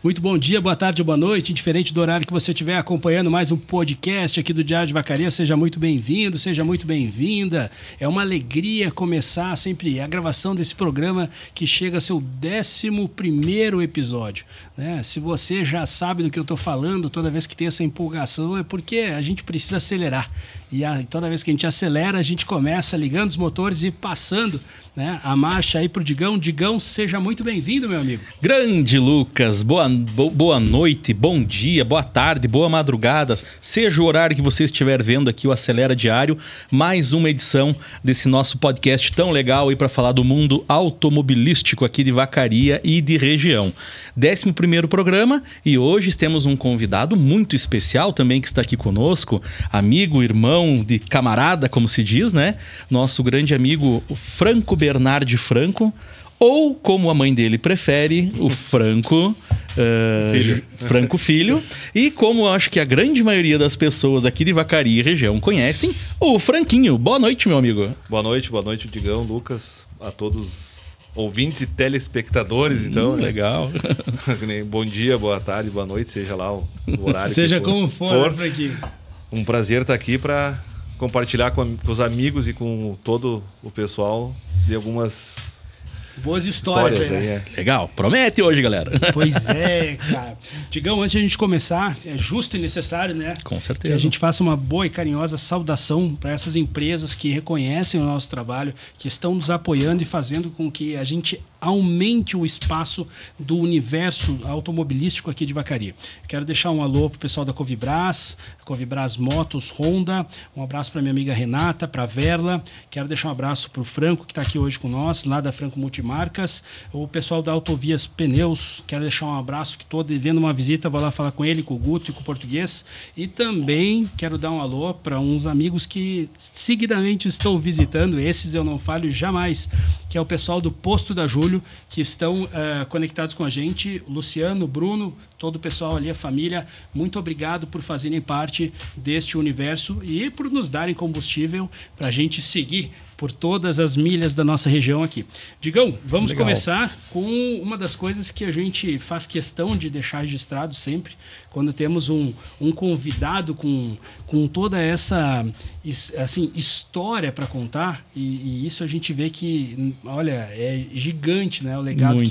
Muito bom dia, boa tarde, boa noite, indiferente do horário que você estiver acompanhando mais um podcast aqui do Diário de Vacaria, seja muito bem-vindo, seja muito bem-vinda. É uma alegria começar sempre a gravação desse programa que chega a seu 11º episódio, né? Se você já sabe do que eu estou falando, toda vez que tem essa empolgação é porque a gente precisa acelerar. E toda vez que a gente acelera, a gente começa ligando os motores e passando, né, a marcha aí pro Digão. Digão, seja muito bem-vindo, meu amigo. Grande Lucas, boa noite, bom dia, boa tarde, boa madrugada. Seja o horário que você estiver vendo aqui o Acelera Diário, mais uma edição desse nosso podcast tão legal aí para falar do mundo automobilístico aqui de Vacaria e de região. 11º programa e hoje temos um convidado muito especial também que está aqui conosco, amigo, irmão, de camarada, como se diz, né? Nosso grande amigo Franco Bernardi Franco, ou como a mãe dele prefere, o Franco Filho. Franco Filho. E como eu acho que a grande maioria das pessoas aqui de Vacaria e região conhecem, o Franquinho. Boa noite, meu amigo. Boa noite, Digão, Lucas, a todos ouvintes e telespectadores, então. Legal. Bom dia, boa tarde, boa noite, seja lá o horário. Seja que como for, Franquinho. Um prazer estar aqui para compartilhar com os amigos e com todo o pessoal de algumas boas histórias aí, né? Legal, promete hoje, galera. Pois é, cara. Digão, antes de a gente começar, é justo e necessário, né? Com certeza. Que a gente faça uma boa e carinhosa saudação para essas empresas que reconhecem o nosso trabalho, que estão nos apoiando e fazendo com que a gente aumente o espaço do universo automobilístico aqui de Vacaria. Quero deixar um alô pro pessoal da Covibras Motos, Honda, um abraço para minha amiga Renata, para Verla, quero deixar um abraço pro Franco, que está aqui hoje com nós, lá da Franco Multimarcas, o pessoal da Autovias Pneus, quero deixar um abraço, que estou devendo uma visita, vou lá falar com ele, com o Guto e com o Português, e também quero dar um alô para uns amigos que seguidamente estou visitando, esses eu não falho jamais, que é o pessoal do Posto da Júlio, que estão conectados com a gente, Luciano, Bruno, todo o pessoal ali, a família, muito obrigado por fazerem parte deste universo e por nos darem combustível para a gente seguir por todas as milhas da nossa região aqui. Digão, vamos começar com uma das coisas que a gente faz questão de deixar registrado sempre, quando temos um convidado com toda essa assim, história para contar, e isso a gente vê que, olha, é gigante, né? O legado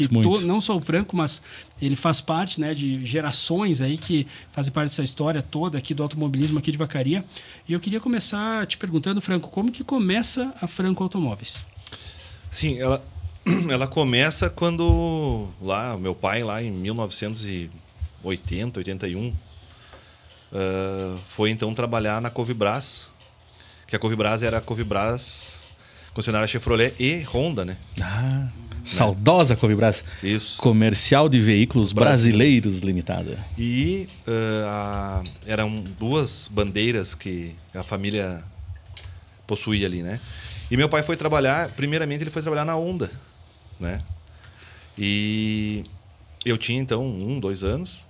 não só o Franco, mas ele faz parte, né, de gerações aí que fazem parte dessa história toda aqui do automobilismo aqui de Vacaria. E eu queria começar te perguntando, Franco, como que começa a Franco Automóveis? Sim, ela começa quando meu pai lá em 1980, 81, foi então trabalhar na Covibras, que a Covibras era a Covibras concessionária Chevrolet e Honda, né? Saudosa Covibras. Isso. Comercial de Veículos Brasileiros Limitada. E eram duas bandeiras que a família possuía ali, né? E meu pai foi trabalhar, primeiramente ele foi trabalhar na Honda, né? E eu tinha então 2 anos.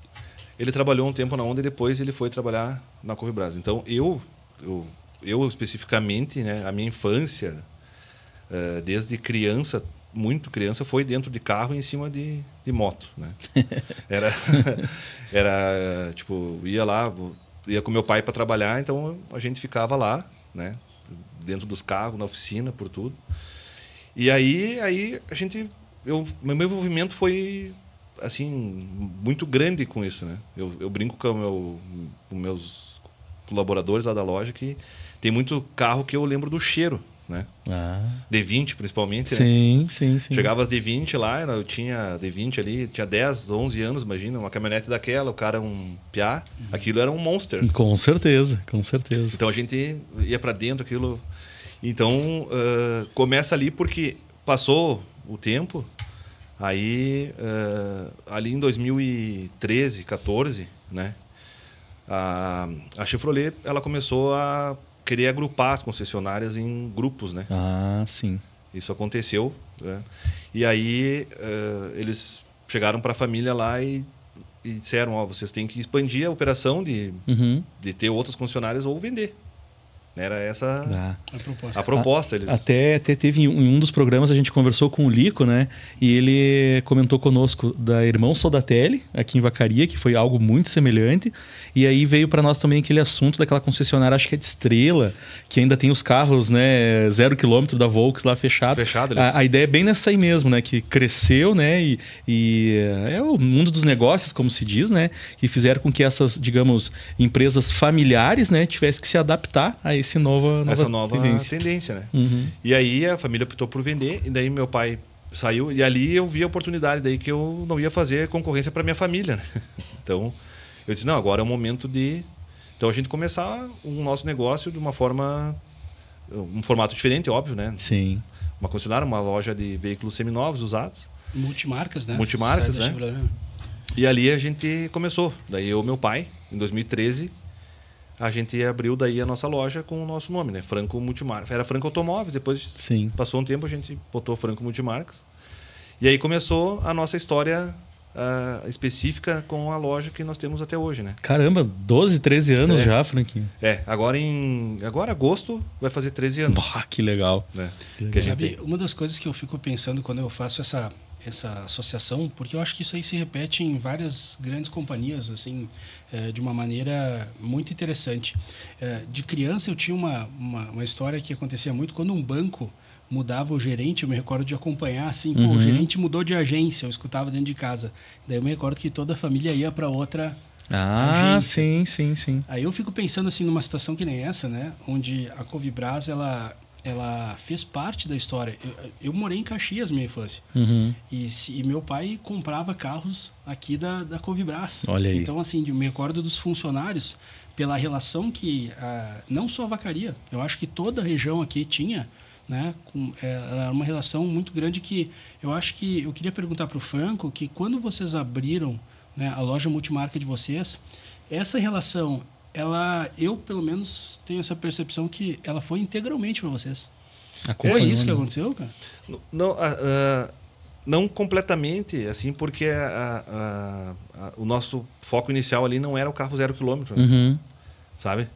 Ele trabalhou um tempo na Honda e depois ele foi trabalhar na Covibras. Então eu especificamente, né, a minha infância, desde criança, muito criança, foi dentro de carro e em cima de moto, né? Era tipo, ia com meu pai para trabalhar, então a gente ficava lá, né? Dentro dos carros, na oficina, por tudo. E aí meu envolvimento foi assim muito grande com isso, né? Eu brinco com meus colaboradores lá da loja que tem muito carro que eu lembro do cheiro, né? D20 principalmente, sim, né? Sim. Chegava às D20 lá, eu tinha D20 ali, tinha 10, 11 anos, imagina, uma caminhonete daquela, o cara um piá, aquilo era um monster. Com certeza. Então a gente ia para dentro, aquilo. Então começa ali porque passou o tempo, aí ali em 2013, 14, né? A Chevrolet, ela começou a querer agrupar as concessionárias em grupos, né? Sim. Isso aconteceu, né? E aí eles chegaram para a família lá e disseram, vocês têm que expandir a operação de ter outras concessionárias ou vender, Era essa A a proposta. Eles... Até teve em um dos programas, a gente conversou com o Lico, né? E ele comentou conosco da Irmão Soldatelli, aqui em Vacaria, que foi algo muito semelhante. E aí veio para nós também aquele assunto daquela concessionária, acho que é de Estrela, que ainda tem os carros, né? 0 km da Volks lá fechado. A ideia é bem nessa aí mesmo, né? Que cresceu, né? E é o mundo dos negócios, como se diz, né? Que fizeram com que essas, digamos, empresas familiares, né? Tivessem que se adaptar a essa nova tendência, né? E aí a família optou por vender, e daí meu pai saiu, e ali eu vi a oportunidade daí que eu não ia fazer concorrência para minha família, né? Então eu disse, não, agora é o momento de... Então a gente começar o nosso negócio de uma forma... Um formato diferente, óbvio, né? Sim. Uma concessionária, uma loja de veículos seminovos, usados. Multimarcas, né? Multimarcas, né? E ali a gente começou. Daí eu e meu pai, em 2013... a gente abriu daí a nossa loja com o nosso nome, né? Franco Multimarcas. Era Franco Automóveis, depois passou um tempo, a gente botou Franco Multimarcas. E aí começou a nossa história específica com a loja que nós temos até hoje, né? Caramba, 12, 13 anos já, Franquinho. Agora agosto vai fazer 13 anos. Bah, que legal. Né? Sabe, uma das coisas que eu fico pensando quando eu faço essa associação, porque eu acho que isso aí se repete em várias grandes companhias, assim, de uma maneira muito interessante. De criança eu tinha uma história que acontecia muito quando um banco mudava o gerente, eu me recordo de acompanhar, assim, pô, o gerente mudou de agência, eu escutava dentro de casa. Daí eu me recordo que toda a família ia para outra agência. Sim. Aí eu fico pensando, assim, numa situação que nem essa, né, onde a Covibras, ela fez parte da história. Eu morei em Caxias minha infância. E meu pai comprava carros aqui da Covibras. Olha aí. Então, assim, eu me recordo dos funcionários, pela relação que, não só a Vacaria, eu acho que toda a região aqui tinha, né, era uma relação muito grande que eu acho que... Eu queria perguntar para o Franco que quando vocês abriram, né, a loja multimarca de vocês, essa relação... eu pelo menos tenho essa percepção que ela foi integralmente para vocês. Foi isso que aconteceu, cara? Não completamente, assim, porque o nosso foco inicial ali não era o carro 0 km, né? Sabe?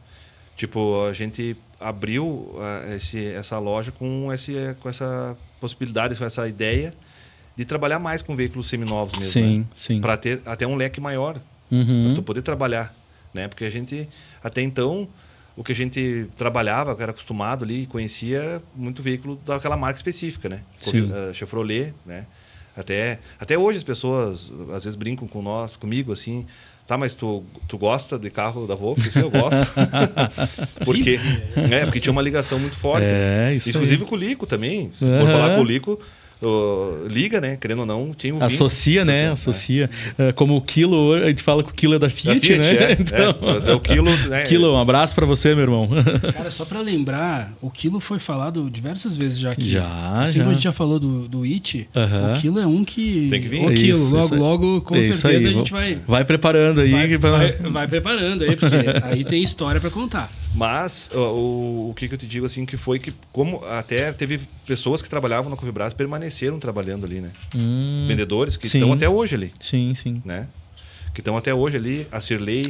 Tipo, a gente abriu essa loja com essa possibilidade, com essa ideia de trabalhar mais com veículos seminovos mesmo. Sim. Para ter até um leque maior, para tu poder trabalhar. Né? Porque a gente, até então, o que a gente trabalhava, que era acostumado ali, conhecia muito veículo daquela marca específica, né? Chevrolet, né? Até hoje as pessoas às vezes brincam comigo assim, tá, mas tu gosta de carro da Volkswagen? Sim, eu gosto. porque tinha uma ligação muito forte. Isso inclusive aí. com o Lico também. Se for falar com o Lico, liga, né? Querendo ou não, tinha o vínculo. Associa. Como o Quilo, a gente fala que o Quilo é da Fiat, né? Então, o Quilo, né? Quilo, um abraço pra você, meu irmão. Cara, só pra lembrar, o Quilo foi falado diversas vezes já aqui. Assim como a gente já falou do IT, o Quilo é um que... Tem que vir. O Quilo, logo, com certeza a gente vai... Vai preparando aí. Vai preparando aí, porque aí tem história pra contar. Mas o que eu te digo assim, que foi que, como até teve pessoas que trabalhavam na Covibras permaneceram trabalhando ali, né? Vendedores que estão até hoje ali. Sim. Né? Que estão até hoje ali, a Cirlei.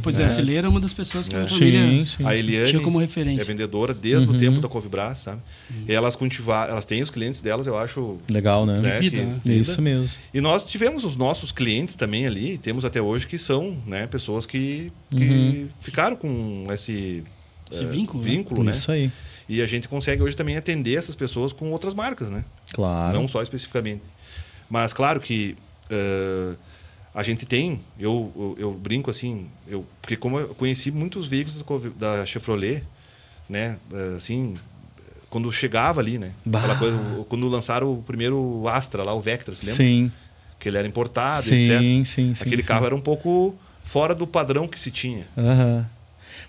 Pois a Cirlei era uma das pessoas que a família a Eliane tinha como referência. É vendedora desde o tempo da Covibras, sabe? E elas cultivaram, elas têm os clientes delas, eu acho... Legal, né? Vida. Isso mesmo. E nós tivemos os nossos clientes também ali, temos até hoje que são, né, pessoas que ficaram com esse vínculo, né? Isso aí. E a gente consegue hoje também atender essas pessoas com outras marcas, né? Claro. Não só especificamente. Mas claro que a gente tem, eu brinco assim, porque como eu conheci muitos veículos da Chevrolet, né? Assim, quando chegava ali, né? Aquela coisa, quando lançaram o primeiro Astra lá, o Vectra, você lembra? Sim. Que ele era importado, etc. Sim. Aquele carro era um pouco fora do padrão que se tinha.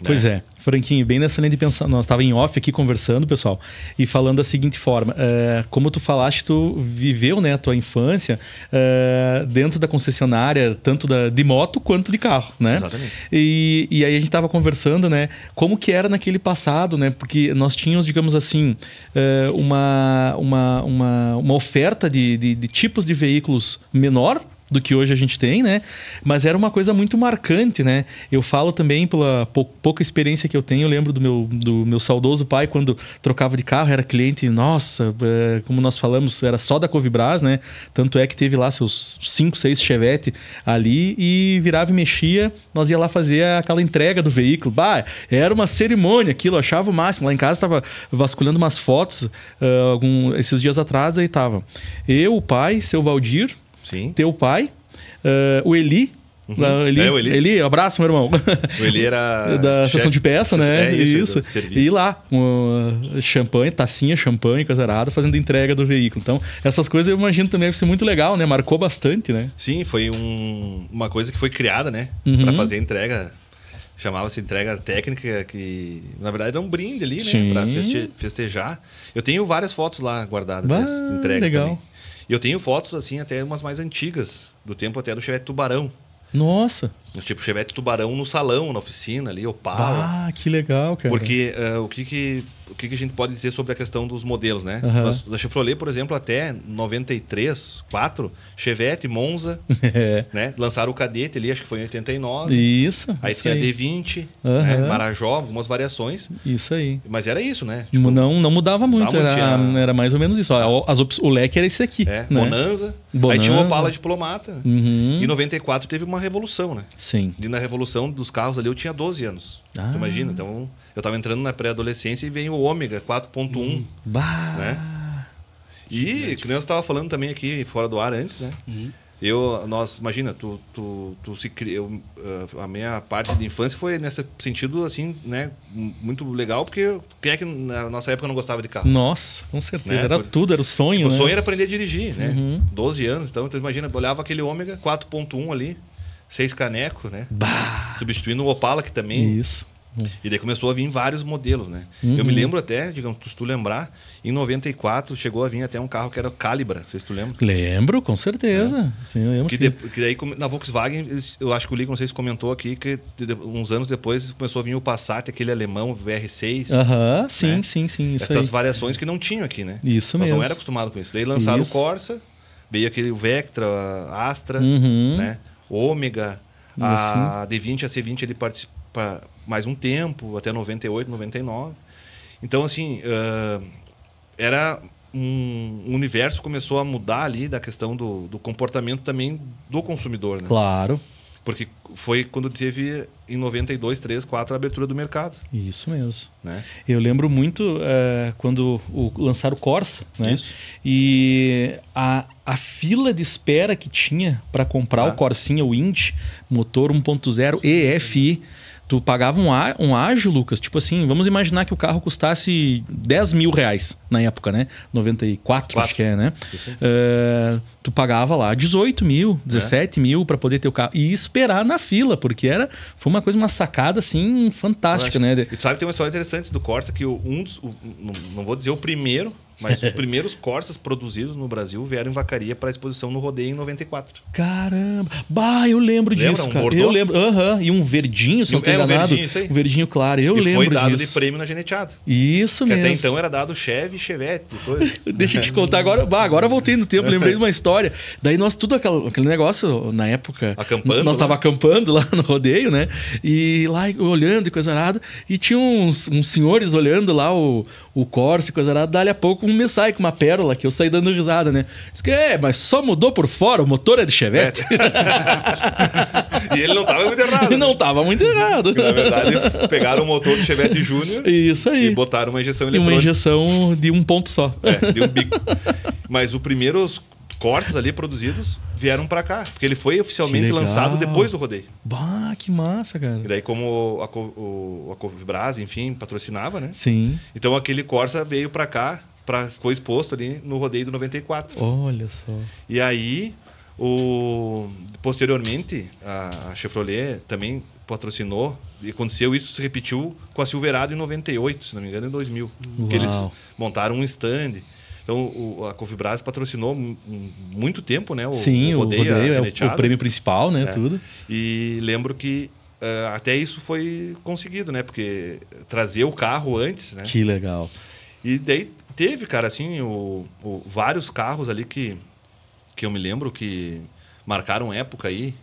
Pois é, Franquinho, bem nessa linha de pensar, nós estávamos em off aqui conversando, pessoal, e falando da seguinte forma, como tu falaste, tu viveu, né, a tua infância dentro da concessionária, tanto de moto quanto de carro, né? Exatamente. E aí a gente estava conversando, né, como que era naquele passado, né, porque nós tínhamos, digamos assim, uma oferta de tipos de veículos menor, do que hoje a gente tem, né? Mas era uma coisa muito marcante, né? Eu falo também pela pouca experiência que eu tenho, eu lembro do meu saudoso pai, quando trocava de carro, era cliente, nossa, como nós falamos, era só da Covibras, né? Tanto é que teve lá seus 5, 6 Chevette ali e virava e mexia, nós ia lá fazer aquela entrega do veículo. Bah, era uma cerimônia aquilo, eu achava o máximo. Lá em casa estava vasculhando umas fotos esses dias atrás, aí tava eu, o pai, seu Valdir, Sim. teu pai, o Eli. Uhum. O Eli, abraço, meu irmão. O Eli era da sessão de peça, né? Isso. E lá, com champanhe, tacinha, champanhe, coisa arada, fazendo entrega do veículo. Então, essas coisas eu imagino também deve ser muito legal, né? Marcou bastante, né? Sim, foi uma coisa que foi criada, né? Para fazer a entrega. Chamava-se entrega técnica, que na verdade era um brinde ali, né? Para festejar. Eu tenho várias fotos lá guardadas dessas entregas legal. também. E eu tenho fotos, assim, até umas mais antigas, do tempo até do Chevette Tubarão. Nossa! Tipo, Chevette Tubarão no salão, na oficina ali, Opala. Ah, que legal, cara. Porque o que a gente pode dizer sobre a questão dos modelos, né? Da Chevrolet, por exemplo, até 93, 4, Chevette, Monza, né? Lançaram o Cadete ali, acho que foi em 89. Isso. Aí isso tinha aí. D20, né? Marajó, algumas variações. Isso aí. Mas era isso, né? Tipo, não mudava muito, era mais ou menos isso. Ó, o leque era esse aqui. Né? Bonanza. Aí tinha o Opala Diplomata. Uhum. E em 94 teve uma revolução, né? Sim. E na revolução dos carros ali eu tinha 12 anos. Tu imagina? Então eu tava entrando na pré-adolescência e veio o Ômega 4.1. Bah! Né? E que nem eu estava falando também aqui fora do ar antes, né? Imagina, a minha parte de infância foi nesse sentido, assim, né? Muito legal, porque quem é que na nossa época não gostava de carro? Nossa, com certeza. Né? Era tudo, era o sonho, né? O sonho era aprender a dirigir, né? 12 anos, então imagina, eu olhava aquele Ômega 4.1 ali, 6 canecos, né? Bah! Substituindo o Opala, que também... Isso. E daí começou a vir vários modelos, né? Eu me lembro até, digamos, se tu lembrar, em 94 chegou a vir até um carro que era o Calibra, não sei se tu lembra. Lembro, com certeza. Sim, eu lembro, que daí na Volkswagen, eu acho que o Lico, não sei se comentou aqui, que uns anos depois começou a vir o Passat, aquele alemão, o VR6. Sim, né? sim. Isso essas aí. variações que não tinham aqui, né? Isso Nós mesmo. não era acostumado com isso. Daí lançaram o Corsa, veio aquele Vectra, Astra, né? Ômega, a D20, a C20 ele participa mais um tempo, até 98, 99. Então, assim, era um universo começou a mudar ali da questão do comportamento também do consumidor, né? Claro. Porque foi quando teve, em 92, 3, 4, a abertura do mercado. Isso mesmo. Né? Eu lembro muito quando lançaram o Corsa, né? Isso. E a fila de espera que tinha para comprar o Corsinha, o Indy, motor 1.0 EFI, tu pagava um ágio, Lucas, tipo assim, vamos imaginar que o carro custasse 10 mil reais na época, né? 94, acho que é, né? Tu pagava lá 18 mil, 17 mil para poder ter o carro e esperar na fila, porque foi uma sacada assim fantástica, né? E tu sabe que tem uma história interessante do Corsa, que não vou dizer o primeiro, mas os primeiros Corsas produzidos no Brasil vieram em Vacaria para exposição no Rodeio em 94. Caramba! Bah, eu lembro disso, cara. Bordeaux? Eu lembro. E um verdinho, se não estou enganado. Verdinho, isso aí. Um verdinho claro, eu lembro disso. E foi dado de prêmio na geneteada. Isso mesmo. Até então era dado Chevy e Chevette. Deixa eu te contar agora. Agora eu voltei no tempo, lembrei de uma história. Daí nós, tudo aquele negócio, na época... Acampando. Nós tava acampando lá no Rodeio, né? E lá olhando e coisa arada. E tinha uns senhores olhando lá o Corsa e coisa arada. Dali a pouco me sai com uma pérola que eu saí dando risada, né? Diz que mas só mudou por fora, o motor é de Chevette. E ele não tava muito errado. Ele não tava muito errado. Porque, na verdade, pegaram o motor do Chevette Júnior. Isso aí. E botaram uma injeção eletrônica. Uma injeção de um ponto só. De um bico. Mas os primeiros Corsas ali produzidos vieram pra cá. Porque ele foi oficialmente lançado depois do rodeio. Bah, que massa, cara. E daí, como a Covibras, enfim, patrocinava, né? Sim. Então, aquele Corsa veio pra cá, ficou exposto ali no rodeio do 94. Olha só. E aí, posteriormente, a Chevrolet também patrocinou. E aconteceu isso, se repetiu com a Silverado em 98, se não me engano, em 2000. Que eles montaram um stand. Então, a Covibras patrocinou muito tempo, né? Sim, o rodeio é o prêmio principal, né? Tudo. E lembro que até isso foi conseguido, né? Porque trazer o carro antes, né? Que legal. E daí teve, cara, assim, vários carros ali que eu me lembro que... marcaram época aí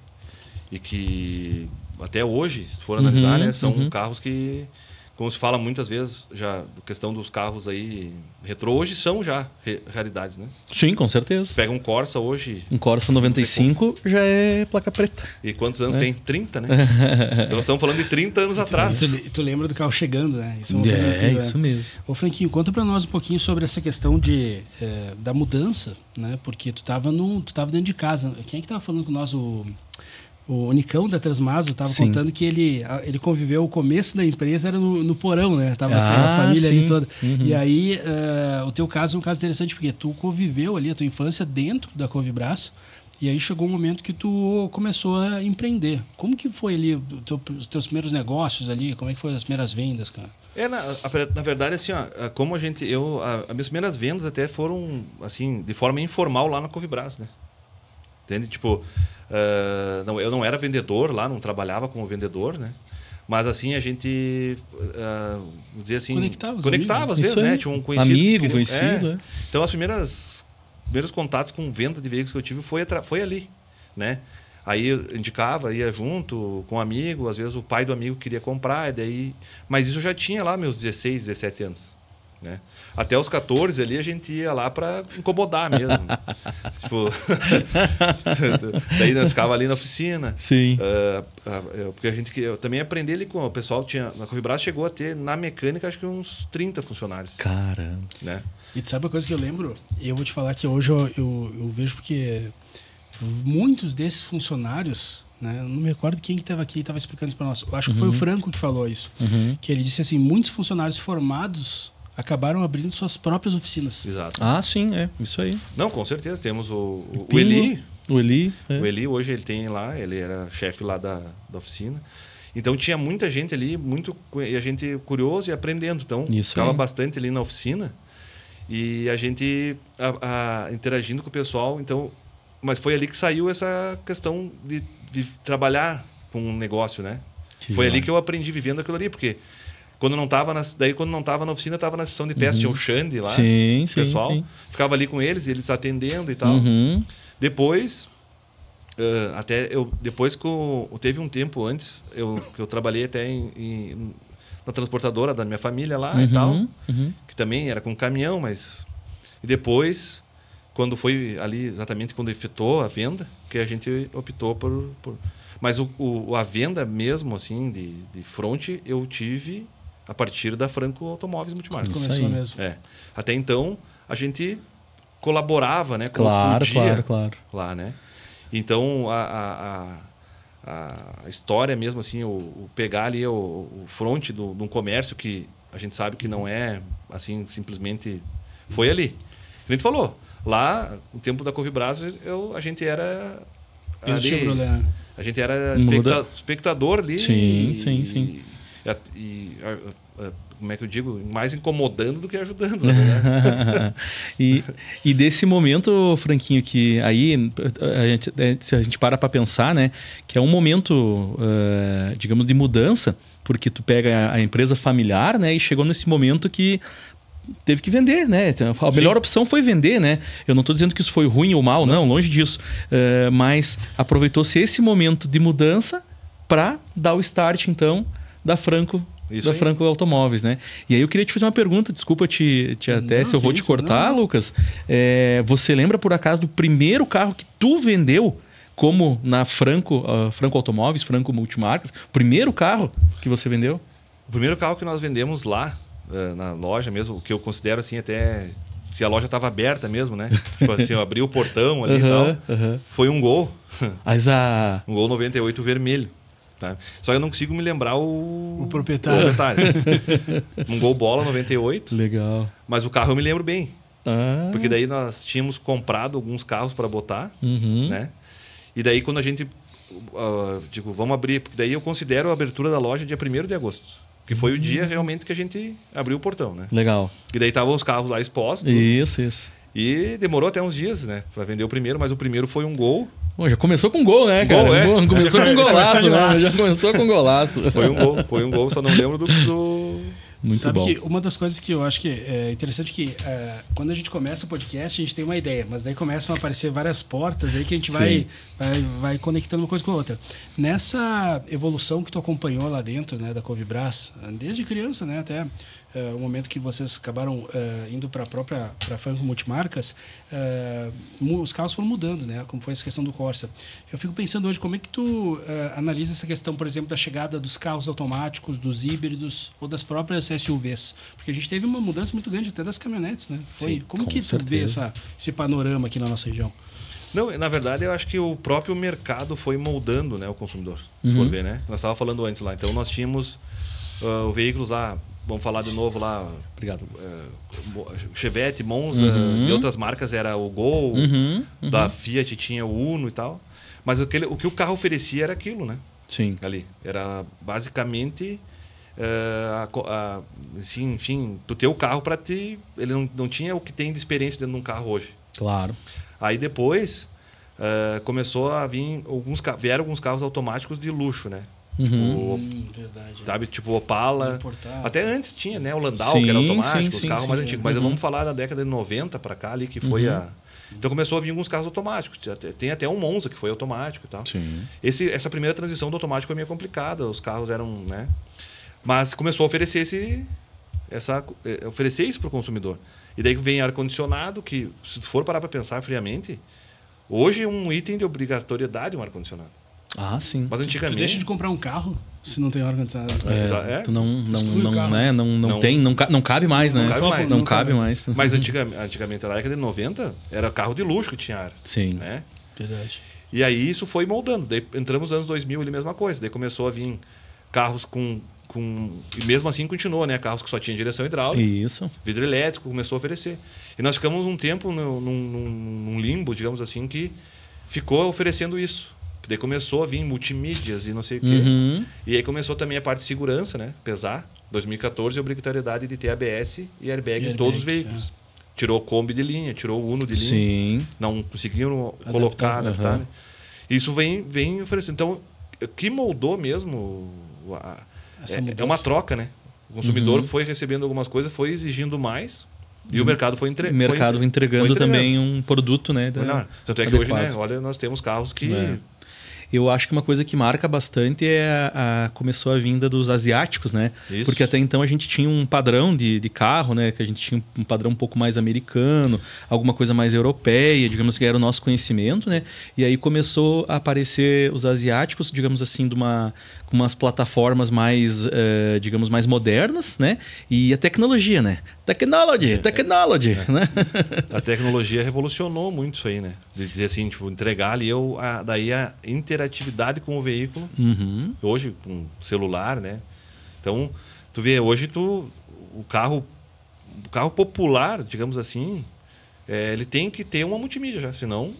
e que até hoje, se for analisar, né, são carros que, como se fala muitas vezes, já a questão dos carros aí retrô, hoje são já raridades, né? Sim, com certeza. Pega um Corsa hoje... Um Corsa 95 já é placa preta. E quantos anos tem? 30, né? Então nós estamos falando de 30 anos atrás. Tu lembra do carro chegando, né? Isso isso mesmo. Ô, Franquinho, conta pra nós um pouquinho sobre essa questão da mudança, né? Porque tu tava dentro de casa. Quem é que tava falando com nós? O Nicão da Transmaso estava contando que ele conviveu, o começo da empresa era no porão, né? Tava a família ali toda. E aí, o teu caso é um caso interessante, porque tu conviveu ali a tua infância dentro da Covibras, e aí chegou um momento que tu começou a empreender. Como que foi ali os teus primeiros negócios ali? Como é que foram as primeiras vendas, cara? Na verdade, assim, ó, como as minhas primeiras vendas até foram, assim, de forma informal lá na Covibras, né? Entende? Tipo... eu não era vendedor lá, não trabalhava como vendedor, né? Mas assim, a gente, vamos dizer assim... Conectava às vezes, né? Tinha um conhecido. Então, os primeiros contatos com venda de veículos que eu tive foi ali, né? Aí eu indicava, ia junto com um amigo, às vezes o pai do amigo queria comprar, e daí... Mas isso eu já tinha lá meus 16, 17 anos. Né? Até os 14 ali a gente ia lá para incomodar mesmo. Tipo, daí nós ficava ali na oficina. Sim. Porque eu também aprendi ali com o pessoal. Na Covibras chegou a ter na mecânica acho que uns 30 funcionários. Caramba. Né? E tu sabe uma coisa que eu lembro? Eu vou te falar que hoje eu vejo porque muitos desses funcionários, né, eu não me recordo quem que estava aqui e estava explicando isso para nós. Eu acho que foi o Franco que falou isso. Que ele disse assim, muitos funcionários formados acabaram abrindo suas próprias oficinas. Exato. Ah, sim, isso aí. Não, com certeza. Temos o Eli. O Eli. O Eli, hoje ele tem lá, ele era chefe lá da oficina. Então tinha muita gente ali, e a gente curioso e aprendendo. Então ficava bastante ali na oficina e a gente interagindo com o pessoal. Então, mas foi ali que saiu essa questão de trabalhar com um negócio, né? Foi ali que eu aprendi vivendo aquilo ali, porque quando não estava na oficina, estava na sessão de teste, tinha o Xande lá, o pessoal. Ficava ali com eles, eles atendendo e tal. Depois, teve um tempo antes, que eu trabalhei até na transportadora da minha família lá e tal, que também era com caminhão, mas... E depois, quando foi ali, exatamente quando efetuou a venda, que a gente optou por... Mas a venda mesmo, assim, de front, eu tive... a partir da Franco Automóveis Multimarcas. Começou mesmo. Até então, a gente colaborava, né? Claro. Lá, né? Então, a história mesmo, assim, o pegar ali o front de um comércio que a gente sabe que não é, assim, simplesmente... Foi ali. A gente falou, lá, no tempo da Covibras, a gente era... A gente era espectador ali. Sim. Como é que eu digo? Mais incomodando do que ajudando. Né? e desse momento, Franquinho, que aí se a gente para pensar, né, que é um momento, digamos, de mudança, porque tu pega a empresa familiar, né, e chegou nesse momento que teve que vender, né? A melhor opção foi vender, né? Eu não estou dizendo que isso foi ruim ou mal, não, longe disso. Mas aproveitou-se esse momento de mudança para dar o start, então, da Franco Automóveis, né? E aí eu queria te fazer uma pergunta, desculpa se eu vou te cortar, Lucas. Você lembra, por acaso, do primeiro carro que tu vendeu como na Franco Automóveis, Franco Multimarcas? Primeiro carro que você vendeu? O primeiro carro que nós vendemos lá, na loja mesmo, o que eu considero assim até... que a loja estava aberta mesmo, né? Tipo assim, eu abri o portão ali e tal. Foi um Gol. Um Gol 98 vermelho. Tá? Só que eu não consigo me lembrar o proprietário. Um Gol Bola 98. Legal. Mas o carro eu me lembro bem. Porque daí nós tínhamos comprado alguns carros para botar, né? E daí quando a gente... digo, vamos abrir... Porque daí eu considero a abertura da loja dia 1º de agosto. Que foi o dia realmente que a gente abriu o portão, né? Legal. E daí estavam os carros lá expostos. Isso. E demorou até uns dias, né? Para vender o primeiro, mas o primeiro foi um Gol. Bom, já começou com gol, né, cara? Começou com golaço, né? Já começou com golaço. Foi um gol, só não lembro Muito Sabe bom. que uma das coisas que eu acho que é interessante que quando a gente começa o podcast, a gente tem uma ideia, mas daí começam a aparecer várias portas aí que a gente vai conectando uma coisa com a outra. Nessa evolução que tu acompanhou lá dentro, né, da Covibras, desde criança, né, até o momento que vocês acabaram indo para Franco Multimarcas, os carros foram mudando, né, como foi essa questão do Corsa. Eu fico pensando hoje, como é que tu analisa essa questão, por exemplo, da chegada dos carros automáticos, dos híbridos ou das próprias SUVs? Porque a gente teve uma mudança muito grande até das caminhonetes, né? Sim, como que tu vê esse panorama aqui na nossa região? Não, na verdade, eu acho que o próprio mercado foi moldando, né, o consumidor, se for ver, né? Nós estávamos falando antes lá. Então, nós tínhamos veículos lá, vamos falar de novo lá. Obrigado. Chevette, Monza e outras marcas, era o Gol, da Fiat tinha o Uno e tal. Mas o que o carro oferecia era aquilo, né? Sim. Ali. Era basicamente... assim, enfim, tu ter o carro para ti, ele não tinha o que tem de experiência dentro de um carro hoje. Claro. Aí depois começou a vir vieram alguns carros automáticos de luxo, né? Verdade. Sabe, tipo Opala. Até antes tinha, né? O Landau, sim, que era automático, sim, os carros sim, mais antigos. Mas vamos falar da década de 90 para cá ali, que foi Então começou a vir alguns carros automáticos. Tem até um Monza que foi automático e tal. Sim. Essa primeira transição do automático foi meio complicada. Os carros eram, né? Mas começou a oferecer oferecer isso para o consumidor. E daí vem ar-condicionado, que se for parar para pensar friamente, hoje é um item de obrigatoriedade um ar-condicionado. Ah, sim. Mas antigamente... Tu deixa de comprar um carro se não tem ar-condicionado. Tu não cabe mais, né? Não cabe mais. Mas antigamente, na década de 90, era carro de luxo que tinha ar. Sim. Né? Verdade. E aí isso foi moldando. Daí entramos nos anos 2000 ali, mesma coisa. Daí começou a vir carros e mesmo assim continuou, né? Carros que só tinham direção hidráulica. Isso. Vidro elétrico, começou a oferecer. E nós ficamos um tempo num limbo, digamos assim, que ficou oferecendo isso. Daí começou a vir multimídias e não sei o quê. E aí começou também a parte de segurança, né? Pesar. 2014, a obrigatoriedade de ter ABS e airbag em todos os veículos. Tirou o Kombi de linha, tirou o Uno de linha. Sim. Não conseguiram adaptar, né? Isso vem oferecendo. Então, o que moldou mesmo... É uma troca, né? O consumidor foi recebendo algumas coisas, foi exigindo mais e o mercado foi entregando também um produto, né? Tanto é que hoje, né? Olha, nós temos carros que... Eu acho que uma coisa que marca bastante começou a vinda dos asiáticos, né? Isso. Porque até então a gente tinha um padrão de carro, né? Que a gente tinha um padrão um pouco mais americano, alguma coisa mais europeia, digamos que era o nosso conhecimento, né? E aí começou a aparecer os asiáticos, digamos assim, com umas plataformas mais, digamos, mais modernas, né? E a tecnologia, né? Technology, né? A tecnologia revolucionou muito isso aí, né? De dizer assim, tipo, entregar ali daí a interatividade com o veículo. Hoje, com celular, né? Então, tu vê, hoje o carro popular, digamos assim, ele tem que ter uma multimídia já, senão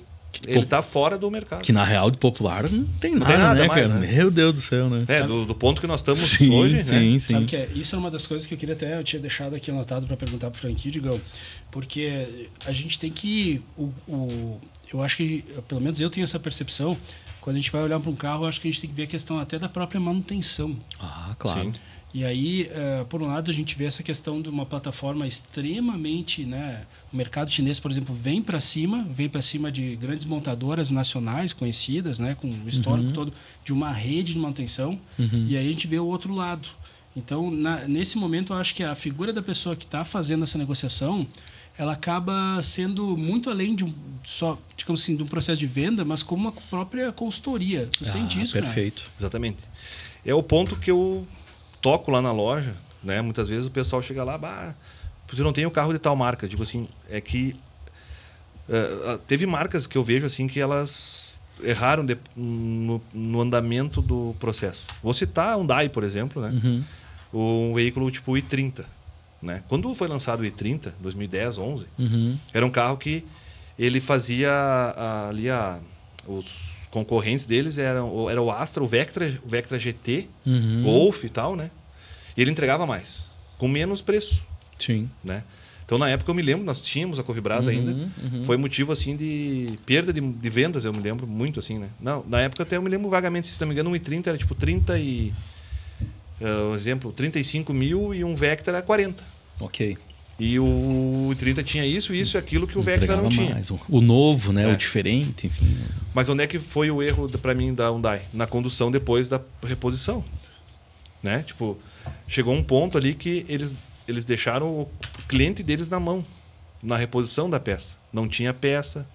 ele está fora do mercado. Que na real de popular não tem nada, né, mais, cara? Né? Meu Deus do céu, né? Do ponto que nós estamos hoje, né? Sim. Sabe que isso é uma das coisas que eu tinha deixado aqui anotado para perguntar pro Franquinho, Digão, porque a gente tem que... eu acho que, pelo menos eu tenho essa percepção, quando a gente vai olhar para um carro, eu acho que a gente tem que ver a questão até da própria manutenção. Ah, claro. Sim. E aí, por um lado, a gente vê essa questão de uma plataforma extremamente, né? O mercado chinês, por exemplo, vem para cima de grandes montadoras nacionais conhecidas, né? Com o histórico todo de uma rede de manutenção. E aí a gente vê o outro lado. Então, nesse momento, eu acho que a figura da pessoa que está fazendo essa negociação, ela acaba sendo muito além de digamos assim, de um processo de venda, mas como uma própria consultoria. Tu sente isso, perfeito. Cara? Exatamente. É o ponto que eu toco lá na loja, né? Muitas vezes o pessoal chega lá, você não tem o carro de tal marca. Tipo assim, é que teve marcas que eu vejo assim que elas erraram no andamento do processo. Vou citar a Hyundai, por exemplo, né? Um veículo tipo i30, né? Quando foi lançado o i30, 2010, 11, era um carro que ele fazia os concorrentes deles era o Astra, o Vectra GT, Golf e tal, né? E ele entregava mais, com menos preço. Sim. Né? Então, na época, eu me lembro, nós tínhamos a Covibras ainda, foi motivo, assim, de perda de vendas, eu me lembro muito, assim, né? Não, na época, até eu me lembro vagamente, se não me engano, um i30 era tipo 30 e... exemplo, 35 mil e um Vectra a 40. Ok. E o i30 tinha isso e aquilo que o Vectra não tinha. Mais. O novo, né? O diferente, enfim. Mas onde é que foi o erro para mim da Hyundai? Na condução depois da reposição. Né? Tipo, chegou um ponto ali que eles deixaram o cliente deles na mão, na reposição da peça. Não tinha peça,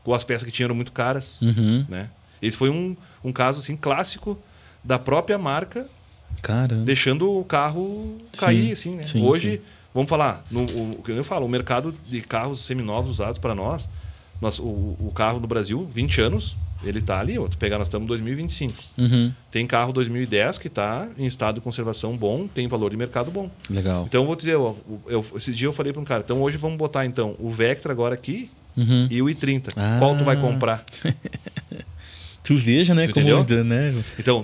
ou as peças que tinham eram muito caras. Né? Esse foi um caso assim, clássico da própria marca, caramba, deixando o carro cair. Assim, né? Hoje, vamos falar, o que eu falo, o mercado de carros seminovos usados para nós, o carro no Brasil, 20 anos, ele está ali. Tu pegar, nós estamos em 2025. Tem carro 2010 que está em estado de conservação bom, tem valor de mercado bom. Legal. Então, eu vou dizer, esse dia eu falei para um cara, então hoje vamos botar então o Vectra agora aqui e o i30. Qual tu vai comprar? Tu veja, né? Como né? Então,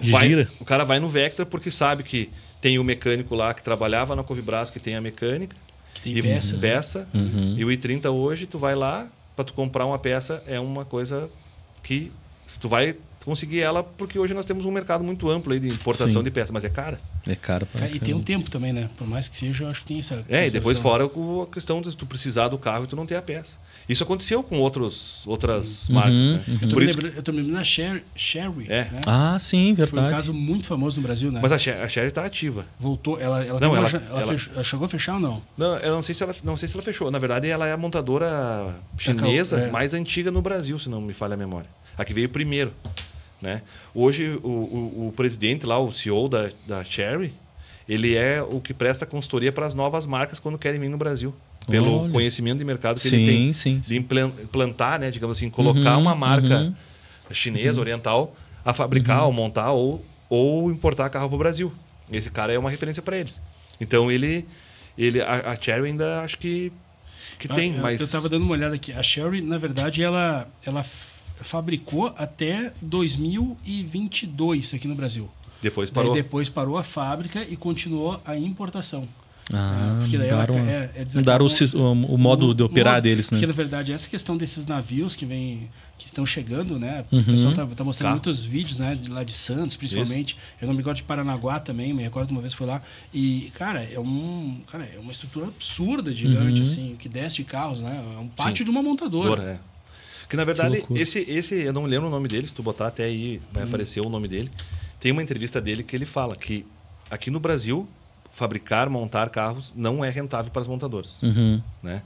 o cara vai no Vectra porque sabe que tem o mecânico lá que trabalhava na Covibras, que tem a mecânica, que tem peça. E o i30 hoje, tu vai lá, para tu comprar uma peça, é uma coisa que tu vai conseguir ela, porque hoje nós temos um mercado muito amplo aí de importação de peças, mas é cara. É caro. E tem um tempo também, né? Por mais que seja, eu acho que tem essa... e depois fora a questão de tu precisar do carro e tu não ter a peça. Isso aconteceu com outras marcas, né? Eu tô me lembrando da Chery, né? Ah, sim, verdade. Foi um caso muito famoso no Brasil, né? Mas a Chery tá ativa. Voltou, ela chegou a fechar ou não? Não, eu não sei se ela fechou. Na verdade, ela é a montadora chinesa mais antiga no Brasil, se não me falha a memória. A que veio primeiro, né? Hoje, o presidente lá, o CEO da Chery, ele é o que presta consultoria para as novas marcas quando querem vir no Brasil. Pelo conhecimento de mercado que ele tem. De implantar, né? Digamos assim, colocar uma marca chinesa, oriental, a fabricar ou montar ou importar carro para o Brasil. Esse cara é uma referência para eles. Então, a Chery ainda acho que tem, mas... Eu estava dando uma olhada aqui. A Chery, na verdade, ela fabricou até 2022 aqui no Brasil. Depois parou. Depois parou a fábrica e continuou a importação. Mudaram o modo de operar deles, né? Porque, na verdade, essa questão desses navios que estão chegando, né? O pessoal tá mostrando muitos vídeos, né? Lá de Santos, principalmente. Isso. Eu não me recordo de Paranaguá também, me recordo uma vez fui lá. E, cara, é uma estrutura absurda, gigante, assim, que desce de carros, né? É um pátio de uma montadora. Que, na verdade, esse eu não lembro o nome dele, se tu botar até aí, vai aparecer o nome dele. Tem uma entrevista dele que ele fala que aqui no Brasil, fabricar, montar carros não é rentável para as montadoras. Né?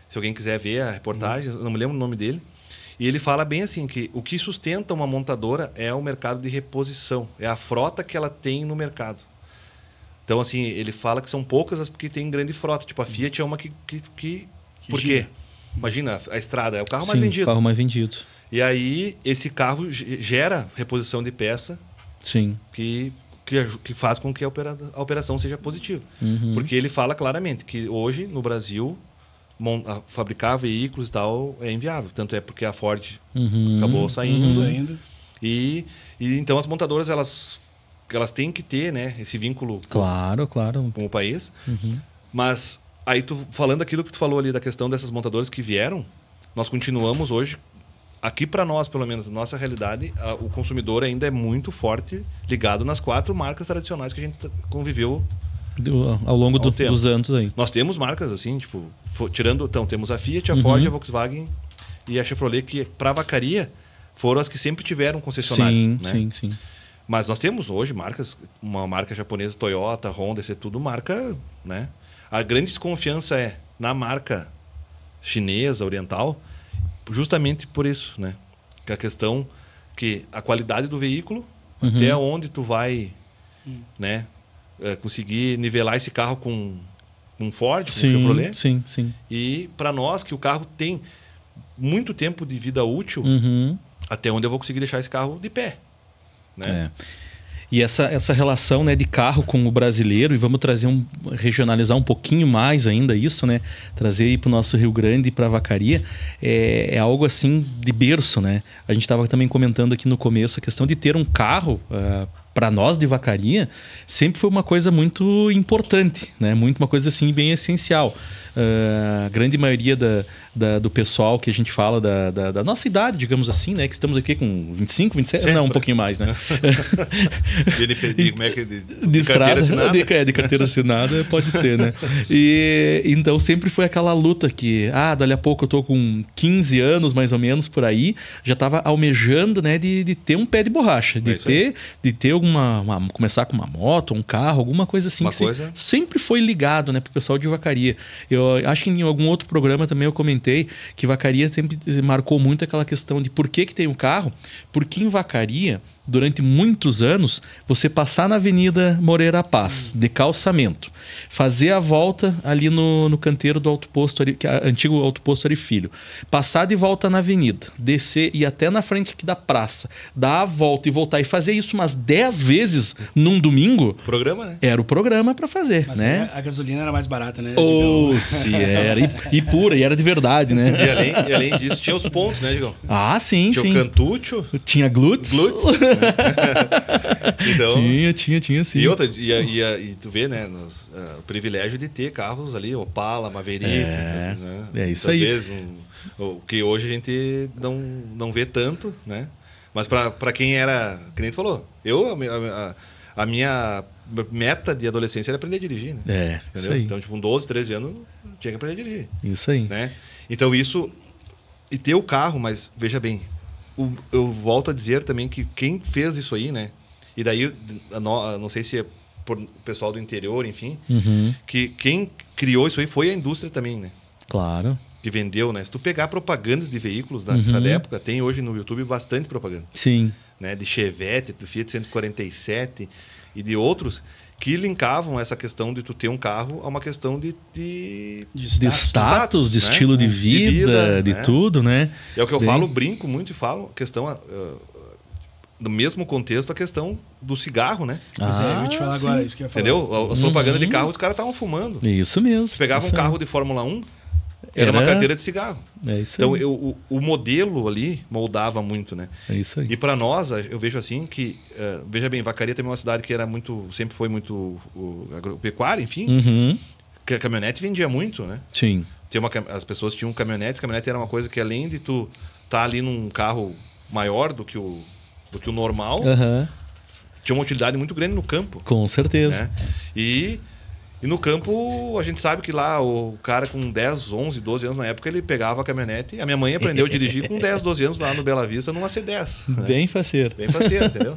Se alguém quiser ver a reportagem, eu não me lembro o nome dele. E ele fala bem assim, que o que sustenta uma montadora é o mercado de reposição. É a frota que ela tem no mercado. Então, assim, ele fala que são poucas as que tem grande frota. Tipo, a Fiat é uma que por quê? Imagina, a estrada é o carro mais vendido. O carro mais vendido. E aí, esse carro gera reposição de peça. Sim. Que faz com que a operação seja positiva. Porque ele fala claramente que hoje, no Brasil, fabricar veículos e tal é inviável. Tanto é porque a Ford acabou saindo. E então as montadoras, elas têm que ter, né, esse vínculo com o país. Mas aí, falando aquilo que tu falou ali da questão dessas montadoras que vieram, nós continuamos hoje... Aqui, para nós, pelo menos, na nossa realidade, o consumidor ainda é muito forte, ligado nas 4 marcas tradicionais que a gente conviveu ao longo dos anos aí. Nós temos marcas assim, tipo, então, temos a Fiat, a Ford, a Volkswagen e a Chevrolet, que para vacaria foram as que sempre tiveram concessionários. Sim. Mas nós temos hoje marcas, uma marca japonesa, Toyota, Honda, isso é tudo marca, né? A grande desconfiança é na marca chinesa, oriental, justamente por isso, né? Que a questão que a qualidade do veículo, até onde tu vai, né, conseguir nivelar esse carro com um Ford, com um Chevrolet. Sim. E para nós, que o carro tem muito tempo de vida útil, até onde eu vou conseguir deixar esse carro de pé, né? E essa relação, né, de carro com o brasileiro, e vamos regionalizar um pouquinho mais ainda isso, né? Trazer aí para o nosso Rio Grande e para a Vacaria, é algo assim de berço, né? A gente estava também comentando aqui no começo a questão de ter um carro para nós de Vacaria, sempre foi uma coisa muito importante, né? Muito uma coisa assim bem essencial. A grande maioria do pessoal que a gente fala da nossa idade, digamos assim, né? Que estamos aqui com 25, 27, não, um pouquinho mais, né? Como é que de estrada, de carteira assinada, pode ser, né? E então sempre foi aquela luta que, dali a pouco eu tô com 15 anos, mais ou menos, por aí, já tava almejando, né, de ter um pé de borracha, de ter começar com uma moto, um carro, alguma coisa assim. Sempre foi ligado, né, pro pessoal de Vacaria. Eu acho que em algum outro programa também eu comentei que Vacaria sempre marcou muito aquela questão de por que tem um carro, porque em Vacaria, durante muitos anos, você passar na Avenida Moreira Paz, de calçamento, fazer a volta ali no canteiro do autoposto, antigo autoposto Ari Filho, passar de volta na avenida, descer e ir até na frente aqui da praça, dar a volta e voltar e fazer isso umas 10 vezes num domingo. Programa, né? Era o programa para fazer, mas né? A gasolina era mais barata, né? Se era. E pura, e era de verdade, né? E além disso, tinha os pontos, né, Digão? Sim, tinha sim. Tinha o Cantúcio. Tinha Glutz. Então, tinha sim. E tu vê, né, o privilégio de ter carros ali, Opala, Maverick. Né? É isso aí. Vezes, o que hoje a gente não vê tanto, né? Mas para quem era, que nem tu falou, a minha meta de adolescência era aprender a dirigir, né? Isso aí. Então, tipo, com 12, 13 anos, tinha que aprender a dirigir. Isso aí. Né? Então, isso... E ter o carro, mas veja bem, eu volto a dizer também que quem fez isso aí, né? E daí, não sei se é por pessoal do interior, enfim, que quem criou isso aí foi a indústria também, né? Claro. Que vendeu, né? Se tu pegar propagandas de veículos dessa época, tem hoje no YouTube bastante propaganda. Sim. Né? De Chevette, do Fiat 147 e de outros que linkavam essa questão de tu ter um carro a uma questão de status, de né? estilo de vida, de né? tudo, né? É o que eu falo, brinco muito e falo, a questão, no mesmo contexto, a questão do cigarro, né? Mas eu ia te falar agora, isso que eu ia falar. Entendeu? As propagandas de carro, os caras estavam fumando. Isso mesmo. Se pegava um carro de Fórmula 1, era uma carteira de cigarro. É isso então, aí. O modelo ali moldava muito, né? É isso aí. E para nós, eu vejo assim que... veja bem, Vacaria também é uma cidade que era sempre foi muito agropecuária, enfim. Que a caminhonete vendia muito, né? Sim. As pessoas tinham caminhonete era uma coisa que além de tu estar ali num carro maior do que o normal, tinha uma utilidade muito grande no campo. Com certeza. Né? E no campo, a gente sabe que lá o cara com 10, 11, 12 anos na época, ele pegava a caminhonete. A minha mãe aprendeu a dirigir com 10, 12 anos lá no Bela Vista, numa C10. Né? Bem faceiro. Bem faceiro, entendeu?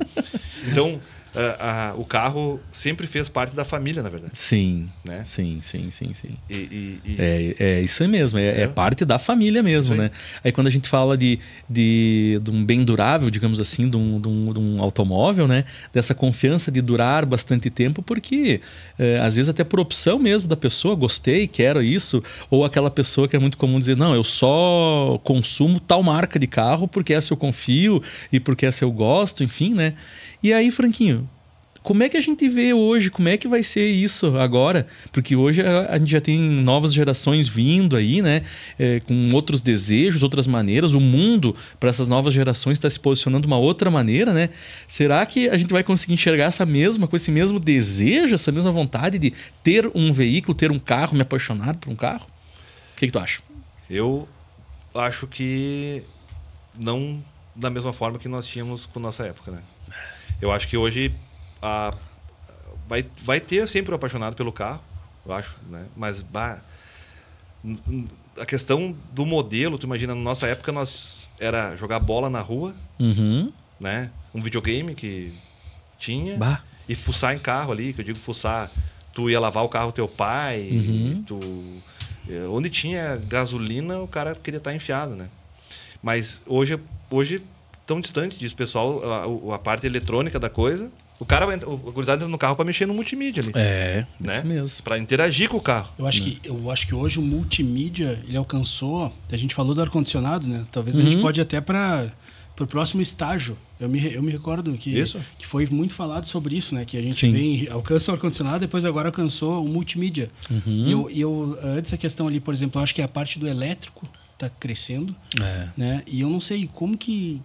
Então, o carro sempre fez parte da família, na verdade. Sim, né? Sim. É isso aí mesmo, é parte da família mesmo, né? Aí quando a gente fala de um bem durável, digamos assim, de um automóvel, né? Dessa confiança de durar bastante tempo, porque às vezes até por opção mesmo da pessoa, gostei, quero isso, ou aquela pessoa que é muito comum dizer, não, eu só consumo tal marca de carro porque essa eu confio e porque essa eu gosto, enfim, né? E aí, Franquinho, como é que a gente vê hoje? Como é que vai ser isso agora? Porque hoje a gente já tem novas gerações vindo aí, né? Com outros desejos, outras maneiras. O mundo, para essas novas gerações, está se posicionando de uma outra maneira, né? Será que a gente vai conseguir enxergar com esse mesmo desejo, essa mesma vontade de ter um veículo, ter um carro, me apaixonar por um carro? O que tu acha? Eu acho que não da mesma forma que nós tínhamos com nossa época, né? Eu acho que hoje vai ter sempre o apaixonado pelo carro, eu acho, né? Mas a questão do modelo, tu imagina, na nossa época era jogar bola na rua, né? Um videogame que tinha e fuçar em carro ali, que eu digo fuçar, tu ia lavar o carro do teu pai, onde tinha gasolina o cara queria estar enfiado, né? Mas hoje tão distante disso, pessoal, a parte eletrônica da coisa, o gurizada entra no carro para mexer no multimídia ali. Né? Isso mesmo. Para interagir com o carro. Eu acho que hoje o multimídia, ele alcançou, a gente falou do ar-condicionado, né? Talvez a gente pode até para o próximo estágio. Eu me recordo que foi muito falado sobre isso, né? Que a gente alcança o ar-condicionado, depois agora alcançou o multimídia. E eu antes a questão ali, por exemplo, eu acho que a parte do elétrico está crescendo, né? E eu não sei como que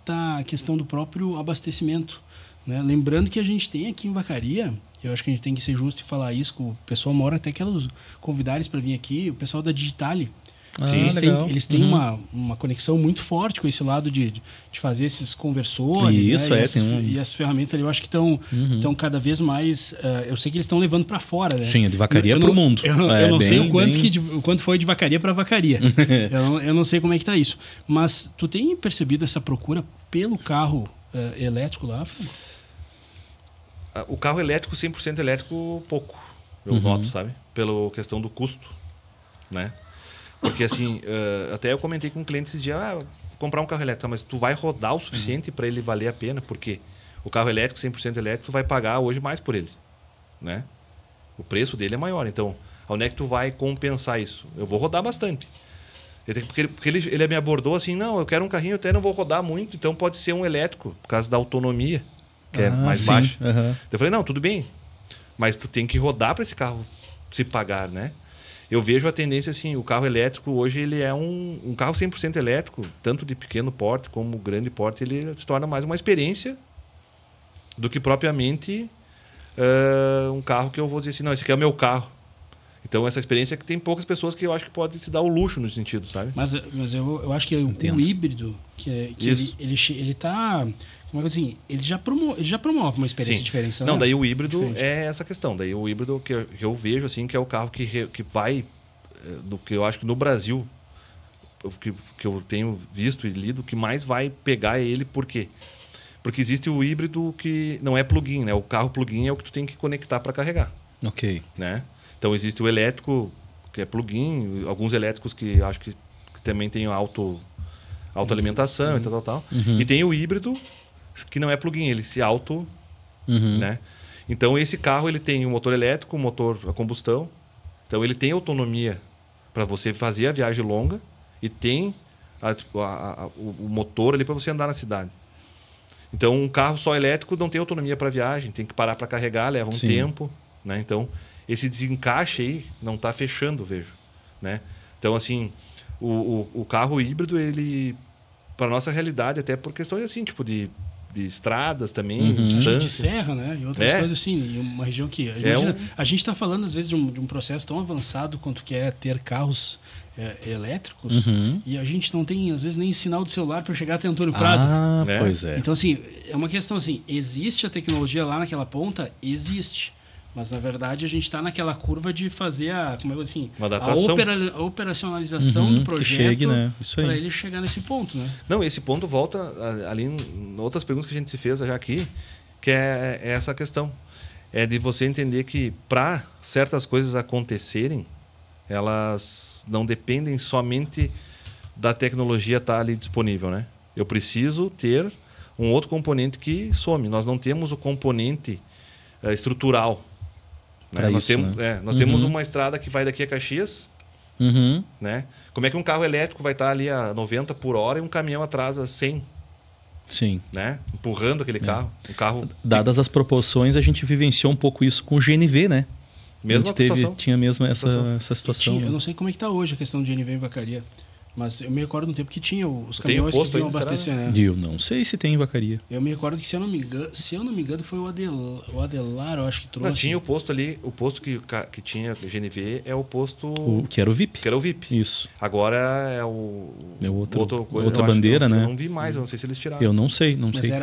tá a questão do próprio abastecimento, né? Lembrando que a gente tem aqui em Vacaria, eu acho que a gente tem que ser justo e falar isso, o pessoal mora até quero convidar eles para vir aqui, o pessoal da Digitale. Eles têm uma conexão muito forte com esse lado de fazer esses conversores, isso, né? E as ferramentas ali eu acho que estão cada vez mais... eu sei que eles estão levando para fora, né? Sim, de Vacaria para o mundo. Eu não sei o quanto foi de Vacaria para Vacaria. eu não sei como é que tá isso. Mas tu tem percebido essa procura pelo carro elétrico lá, Fábio? O carro elétrico, 100% elétrico, pouco. Eu noto, sabe? Pela questão do custo, né? Porque assim, até eu comentei com um cliente esses dias, comprar um carro elétrico, mas tu vai rodar o suficiente para ele valer a pena, porque o carro elétrico, 100% elétrico, tu vai pagar hoje mais por ele, né? O preço dele é maior, então, onde é que tu vai compensar isso? Eu vou rodar bastante. Porque ele me abordou assim, não, eu quero um carrinho, eu até não vou rodar muito, então pode ser um elétrico, por causa da autonomia, que é mais baixa. Eu falei, não, tudo bem, mas tu tem que rodar para esse carro se pagar, né? Eu vejo a tendência assim, o carro elétrico hoje ele é um carro 100% elétrico, tanto de pequeno porte como grande porte, ele se torna mais uma experiência do que propriamente um carro que eu vou dizer assim, não, esse aqui é o meu carro. Então essa experiência é que tem poucas pessoas que eu acho que podem se dar o luxo no sentido, sabe? Mas eu acho que o híbrido, ele tá... Como é assim, ele já promove uma experiência diferente. Não, daí o híbrido é essa questão. Daí o híbrido que eu vejo assim, que é o carro que vai... que eu acho que no Brasil, que eu tenho visto e lido, que mais vai pegar é ele. Por quê? Porque existe o híbrido que não é plug-in, né? O carro plug-in é o que tu tem que conectar para carregar. Ok. Né? Então existe o elétrico, que é plug-in, alguns elétricos que acho que também tem autoalimentação e tal. E tem o híbrido, que não é plug-in, ele se auto... né? Então esse carro ele tem um motor elétrico, um motor a combustão. Então ele tem autonomia para você fazer a viagem longa e tem o motor ali para você andar na cidade. Então um carro só elétrico não tem autonomia para viagem, tem que parar para carregar, leva um tempo, né? Então esse desencaixe aí não está fechando, vejo, né? Então assim, o carro híbrido, ele, para nossa realidade, até por questões assim, tipo de estradas também, de serra, né? E outras coisas assim. E uma região que... A gente está falando, às vezes, de um processo tão avançado quanto que é ter carros elétricos, e a gente não tem, às vezes, nem sinal de celular para chegar até Antônio Prado. Pois é. Então, assim, é uma questão assim, existe a tecnologia lá naquela ponta? Existe. Mas, na verdade, a gente está naquela curva de fazer a operacionalização do projeto para ele chegar nesse ponto, né? Não, esse ponto volta ali em outras perguntas que a gente se fez já aqui, que é essa questão. É de você entender que para certas coisas acontecerem, elas não dependem somente da tecnologia estar ali disponível, né? Eu preciso ter um outro componente que some. Nós não temos o componente estrutural. Né? Nós temos uma estrada que vai daqui a Caxias. Né? Como é que um carro elétrico vai estar ali a 90 por hora e um caminhão atrás a 100? Sim. Né? Empurrando aquele carro. Um carro. Dadas as proporções, a gente vivenciou um pouco isso com o GNV, né? Tinha mesmo essa situação. Eu não sei como é que está hoje a questão de GNV em Vacaria. Mas eu me recordo no tempo que tinha os caminhões que vinham abastecer, né? Eu não sei se tem em Vacaria. Eu me recordo que, se eu não me engano, foi o Adelar, eu acho que trouxe. Não, tinha o posto ali, o posto que tinha GNV é o posto... que era o VIP. Que era o VIP. Isso. Agora é outra bandeira, né? Eu não vi mais, eu não sei se eles tiraram. Eu não sei.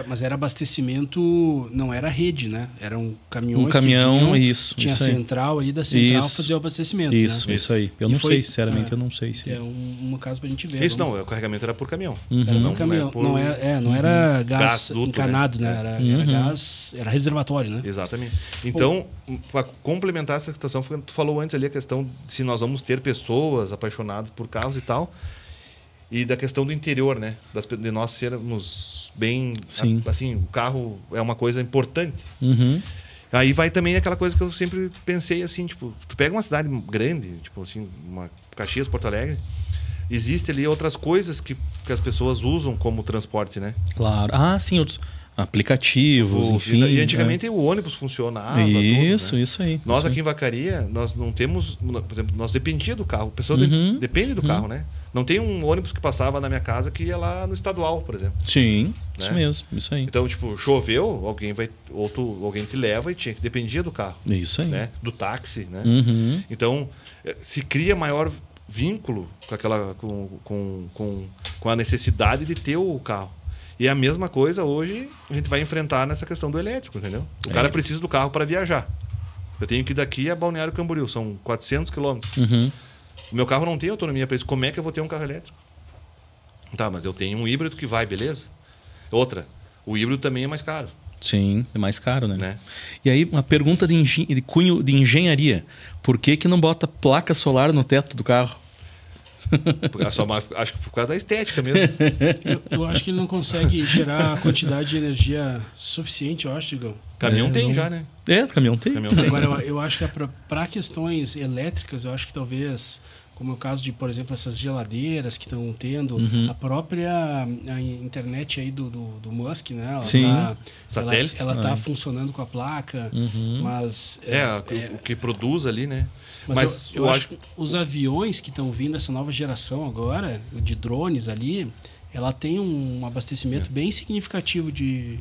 Mas era abastecimento, não era rede, né? Eram caminhões que vinham, tinha isso a central ali da central fazer o abastecimento, isso aí. Eu não sei, sinceramente, eu não sei se... É um caso pra gente ver. Isso não, o carregamento era por caminhão. Era por caminhão. Não era gás duto, encanado, né? Era gás, era reservatório, né? Exatamente. Então, para complementar essa situação, tu falou antes ali a questão de se nós vamos ter pessoas apaixonadas por carros e tal, e da questão do interior, né? De nós sermos bem... Sim. Assim, o carro é uma coisa importante. Aí vai também aquela coisa que eu sempre pensei assim, tipo, tu pega uma cidade grande, tipo assim, uma Caxias, Porto Alegre, existe ali outras coisas que as pessoas usam como transporte, né? Claro. Sim, Aplicativos, enfim. E antigamente o ônibus funcionava. Isso, tudo, né? isso aí. Nós isso aqui aí. em Vacaria, nós não temos... Por exemplo, nós dependia do carro. A pessoa depende do carro, né? Não tem um ônibus que passava na minha casa que ia lá no estadual, por exemplo. Sim, Né? isso mesmo, isso aí. Então, tipo, choveu, alguém te leva e dependia do carro. Isso aí. Né? Do táxi, né? Uhum. Então, se cria maior vínculo com a necessidade de ter o carro. E a mesma coisa hoje a gente vai enfrentar nessa questão do elétrico, entendeu? O cara precisa do carro para viajar. Eu tenho que ir daqui a Balneário Camboriú, são 400 quilômetros. Uhum. O meu carro não tem autonomia para isso. Como é que eu vou ter um carro elétrico? Tá, mas eu tenho um híbrido que vai, beleza? Outra, o híbrido também é mais caro. Sim, é mais caro, né? Né? E aí, uma pergunta de cunho de engenharia. Por que não bota placa solar no teto do carro? Acho que por causa da estética mesmo. Eu acho que ele não consegue gerar a quantidade de energia suficiente, eu acho, Digão. Caminhão tem já, né? Caminhão tem. Agora, eu acho que para questões elétricas, eu acho que talvez, como é o caso de, por exemplo, essas geladeiras que estão tendo, a própria internet aí do Musk, né? Ela Sim. Satélite. Ela está funcionando com a placa, mas... o que produz ali, né? Mas eu acho que os aviões que estão vindo, essa nova geração agora, de drones ali, ela tem um abastecimento bem significativo de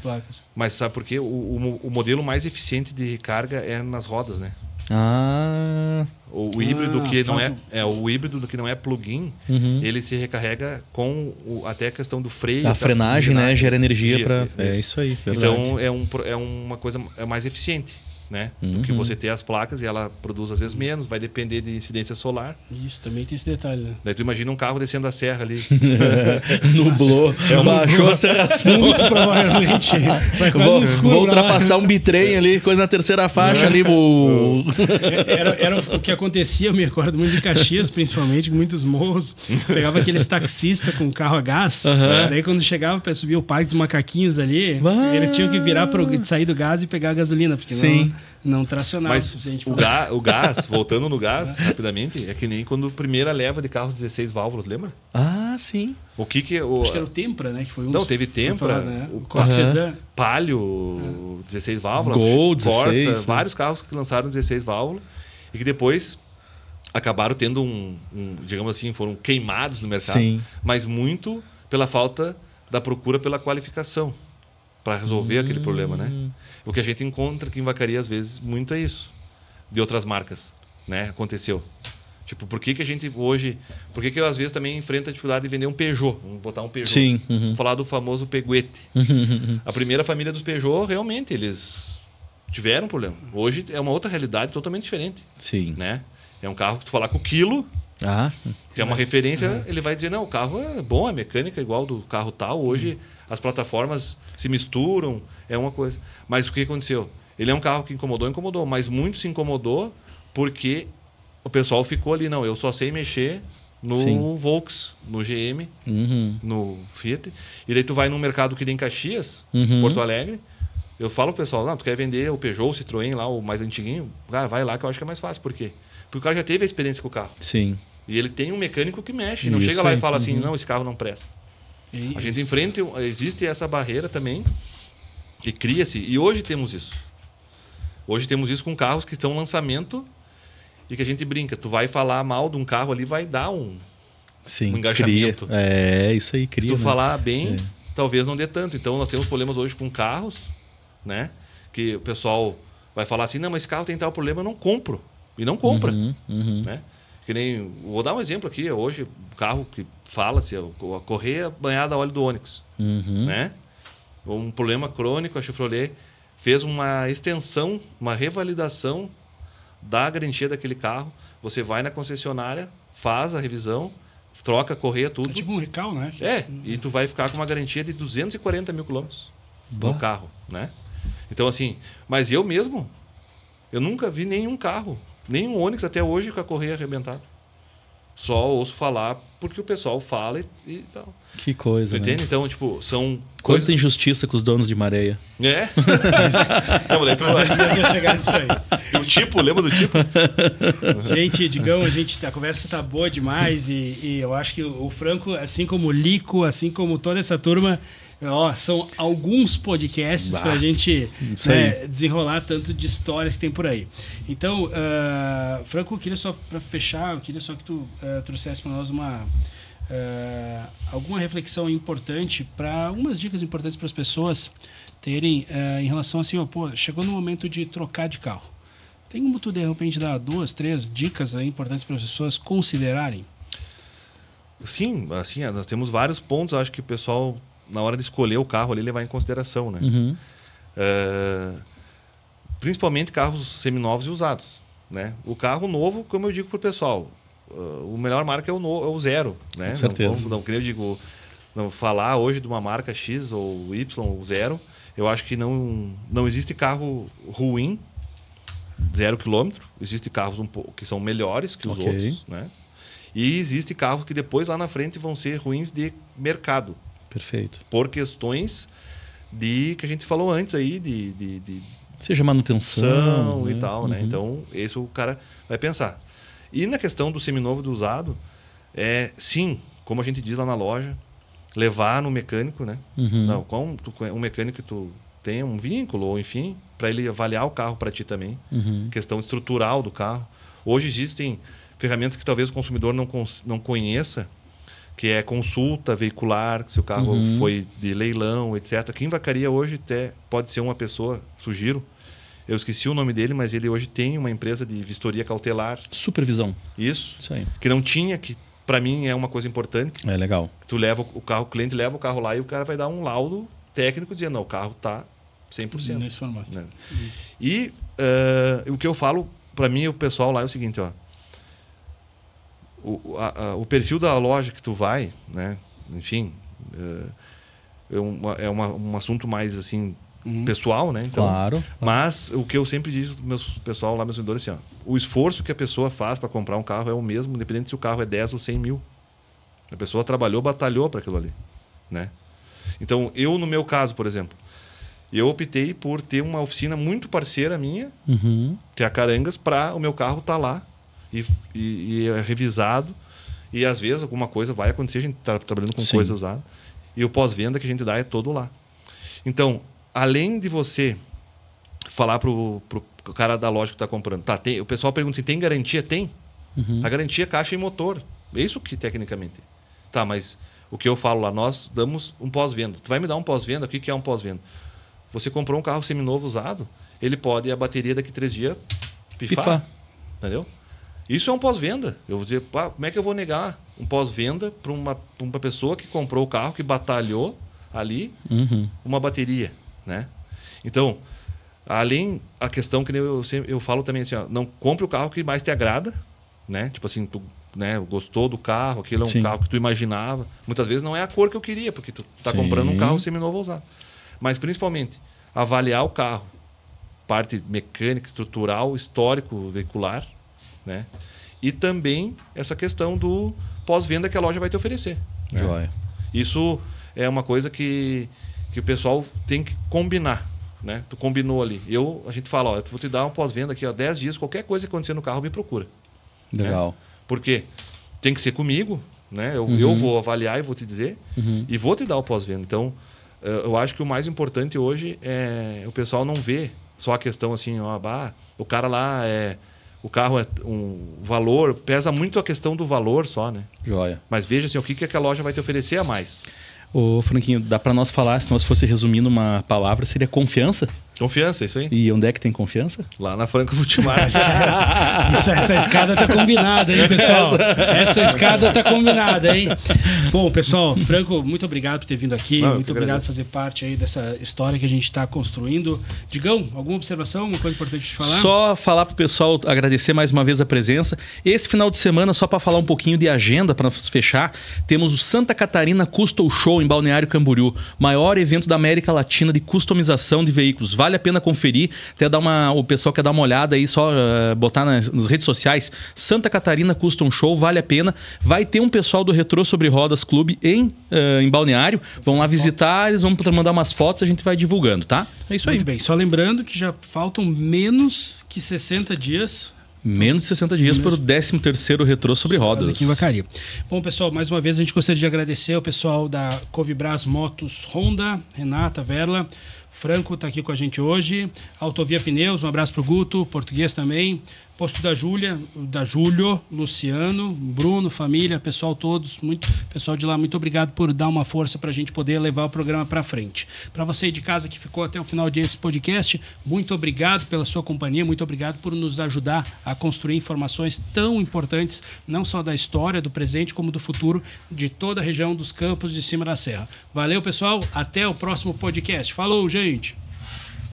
placas. Mas sabe por quê? O modelo mais eficiente de recarga é nas rodas, né? O híbrido que não o híbrido do que não é plug-in, ele se recarrega com até a questão do freio. A frenagem, né? Gera energia para... É isso aí, verdade. Então é uma coisa mais eficiente, né? Do que você ter as placas e ela produz às vezes menos, vai depender de incidência solar. Isso, também tem esse detalhe, né? Daí tu imagina um carro descendo a serra ali. Nublou, baixou a serração. Muito provavelmente. Vou ultrapassar um bitrem ali, coisa na terceira faixa ali. Era o que acontecia, eu me recordo muito de Caxias, principalmente, com muitos morros. Pegava aqueles taxistas com carro a gás. Daí quando chegava para subir o Parque dos Macaquinhos ali, eles tinham que virar para sair do gás e pegar a gasolina, porque não tracionava. Mas o gás, voltando no gás, rapidamente, é que nem quando a primeira leva de carros 16 válvulas, lembra? Sim. Acho que era o Tempra, né? Que foi teve Tempra, né? o Sedã, Palio, 16 válvulas, Gol, Corsa, 16, vários carros que lançaram 16 válvulas e que depois acabaram tendo digamos assim, foram queimados no mercado, mas muito pela falta da procura pela qualificação para resolver aquele problema, né? O que a gente encontra aqui em Vacaria, às vezes, muito é isso. De outras marcas, né? Aconteceu. Tipo, por que a gente hoje... Por que eu, às vezes, também enfrento a dificuldade de vender um Peugeot? Vamos botar um Peugeot. Sim. Vamos falar do famoso Peguete. A primeira família dos Peugeot, realmente, eles tiveram problema. Hoje é uma outra realidade totalmente diferente. Sim. Né? É um carro que tu falar com o quilo... que é uma referência, ele vai dizer, não, o carro é bom, a mecânica é igual do carro tal. Hoje as plataformas se misturam, é uma coisa. Mas o que aconteceu? Ele é um carro que incomodou, mas muito se incomodou porque o pessoal ficou ali, não, eu só sei mexer no Volks, no GM, no Fiat. E daí tu vai num mercado que tem Caxias, Porto Alegre, eu falo pro pessoal, não, tu quer vender o Peugeot, o Citroën lá, o mais antiguinho? Cara, vai lá que eu acho que é mais fácil. Por quê? Porque o cara já teve a experiência com o carro. Sim. E ele tem um mecânico que mexe. Não chega lá e fala assim, não, esse carro não presta. A gente enfrenta, existe essa barreira também, que cria-se. E hoje temos isso. Hoje temos isso com carros que estão em lançamento e que a gente brinca. Tu vai falar mal de um carro ali, vai dar um engajamento. Isso aí, cria. Se tu falar bem, talvez não dê tanto. Então nós temos problemas hoje com carros, né? Que o pessoal vai falar assim, não, mas esse carro tem tal problema, eu não compro. E não compra. Né? Que nem, vou dar um exemplo aqui. Hoje, o carro que fala-se, a correia banhada a óleo do Onix. Né? Um problema crônico, a Chevrolet fez uma extensão, uma revalidação da garantia daquele carro. Você vai na concessionária, faz a revisão, troca a correia, tudo. É tipo um recal, né? E tu vai ficar com uma garantia de 240 mil quilômetros no carro, né? Então, assim, mas eu mesmo, eu nunca vi nenhum carro, nenhum Onix até hoje com a correia arrebentada. Só ouço falar porque o pessoal fala e tal. Que coisa, entende? Então, tipo, são Quanta injustiça com os donos de Maréia. É? Não, daí tu ia chegar nisso aí. E o tipo, lembra do tipo? Gente, Digão, a conversa tá boa demais e eu acho que o Franco, assim como o Lico, assim como toda essa turma, São alguns podcasts para a gente desenrolar tanto de histórias que tem por aí. Então, Franco, eu queria só, para fechar, que tu trouxesse para nós alguma reflexão importante, para algumas dicas importantes para as pessoas terem em relação assim, chegou no momento de trocar de carro. Tem como tu, de repente, dar 2, 3 dicas importantes para as pessoas considerarem? Sim, assim, nós temos vários pontos, acho que o pessoal, na hora de escolher o carro ali, levar em consideração, né? Uhum. Principalmente carros seminovos e usados, né? O carro novo, como eu digo pro pessoal, o melhor marca é o zero, né? Com certeza. Não, eu digo, não falar hoje de uma marca X ou Y ou zero, eu acho que não existe carro ruim, 0 quilômetro, existem carros que são melhores que os outros, né? E existem carros que depois lá na frente vão ser ruins de mercado. Perfeito. Por questões que a gente falou antes aí, seja manutenção, né? E tal, né? Então, esse o cara vai pensar. E na questão do seminovo e do usado, sim, como a gente diz lá na loja, levar no mecânico, né? Não, um mecânico que tu tem um vínculo, ou enfim, para ele avaliar o carro para ti também. Questão estrutural do carro. Hoje existem ferramentas que talvez o consumidor não conheça, que é consulta veicular, se o carro foi de leilão, etc. Quem vacaria hoje até pode ser uma pessoa, sugiro. Eu esqueci o nome dele, mas ele hoje tem uma empresa de vistoria cautelar. Supervisão. Isso aí. Que não tinha, que para mim é uma coisa importante. É legal. Tu leva o carro, o cliente leva o carro lá e o cara vai dar um laudo técnico dizendo, não, o carro está 100%. Nesse formato. Né? E o que eu falo, para mim, o pessoal lá é o seguinte, o perfil da loja que tu vai, né? Enfim, é um assunto mais assim pessoal, né? Então, claro. Mas o que eu sempre digo para meus pessoal lá, meus vendedores, assim, o esforço que a pessoa faz para comprar um carro é o mesmo, independente se o carro é 10 ou 100 mil. A pessoa trabalhou, batalhou para aquilo ali, né? Então, eu no meu caso, por exemplo, eu optei por ter uma oficina muito parceira minha, que é a Carangas, para o meu carro estar lá e é revisado, e às vezes alguma coisa vai acontecer, a gente está trabalhando com coisa usada, e o pós-venda que a gente dá é todo lá. Então, além de você falar pro cara da loja que está comprando, o pessoal pergunta se tem garantia? Tem. A garantia é caixa e motor, é isso que tecnicamente. Tá, mas o que eu falo lá, nós damos um pós-venda. Tu vai me dar um pós-venda? O que é um pós-venda? Você comprou um carro seminovo usado, ele pode, a bateria daqui 3 dias, pifar. Entendeu? Isso é um pós-venda. Eu vou dizer, como é que eu vou negar um pós-venda para uma pessoa que comprou o carro, que batalhou ali, uma bateria, né? Então, além a questão que eu falo também assim, não compre o carro que mais te agrada, né? Tipo assim, tu gostou do carro, aquilo é um carro que tu imaginava. Muitas vezes não é a cor que eu queria, porque tu está comprando um carro seminovo usado. Mas principalmente, avaliar o carro, parte mecânica, estrutural, histórico, veicular, né? E também essa questão do pós-venda que a loja vai te oferecer. Joia. Isso é uma coisa que o pessoal tem que combinar, né? Tu combinou ali. A gente fala, eu vou te dar um pós-venda aqui, 10 dias, qualquer coisa que acontecer no carro, me procura. Legal. Né? Porque tem que ser comigo, né? Eu vou avaliar e vou te dizer, e vou te dar o pós-venda. Então, eu acho que o mais importante hoje é o pessoal não ver só a questão assim, o cara lá o carro é um valor, pesa muito a questão do valor só, né? Joia. Mas veja assim, o que a loja vai te oferecer a mais. Ô, Franquinho, dá para nós falar, se nós fosse resumir numa palavra, seria confiança? Confiança, isso aí. E onde é que tem confiança? Lá na Franco Multimar. Essa escada tá combinada, hein, pessoal? Essa escada tá combinada, hein? Bom, pessoal, Franco, muito obrigado por ter vindo aqui. Muito obrigado por fazer parte aí dessa história que a gente está construindo. Digão, alguma observação, alguma coisa importante de falar? Só falar pro pessoal, agradecer mais uma vez a presença. Esse final de semana, só para falar um pouquinho de agenda, para fechar, temos o Santa Catarina Custom Show em Balneário Camboriú, maior evento da América Latina de customização de veículos. Vale a pena conferir, até o pessoal quer dar uma olhada aí, só botar nas redes sociais, Santa Catarina Custom Show, vale a pena. Vai ter um pessoal do Retrô Sobre Rodas Clube em Balneário, vão lá visitar, eles vão mandar umas fotos, a gente vai divulgando, tá? É isso aí. Muito bem, só lembrando que já faltam menos que 60 dias Menos de 60 dias para o 13º retrô sobre rodas. Aqui em Vacaria. Bom, pessoal, mais uma vez a gente gostaria de agradecer ao pessoal da Covibras Motos Honda, Renata, Verla, Franco está aqui com a gente hoje, Autovia Pneus, um abraço para o Guto, português também, Posto da Júlia, da Júlio, Luciano, Bruno, família, pessoal todos, pessoal de lá, muito obrigado por dar uma força para a gente poder levar o programa para frente. Para você aí de casa que ficou até o final desse podcast, muito obrigado pela sua companhia, muito obrigado por nos ajudar a construir informações tão importantes, não só da história, do presente, como do futuro de toda a região dos Campos de Cima da Serra. Valeu, pessoal, até o próximo podcast. Falou, gente!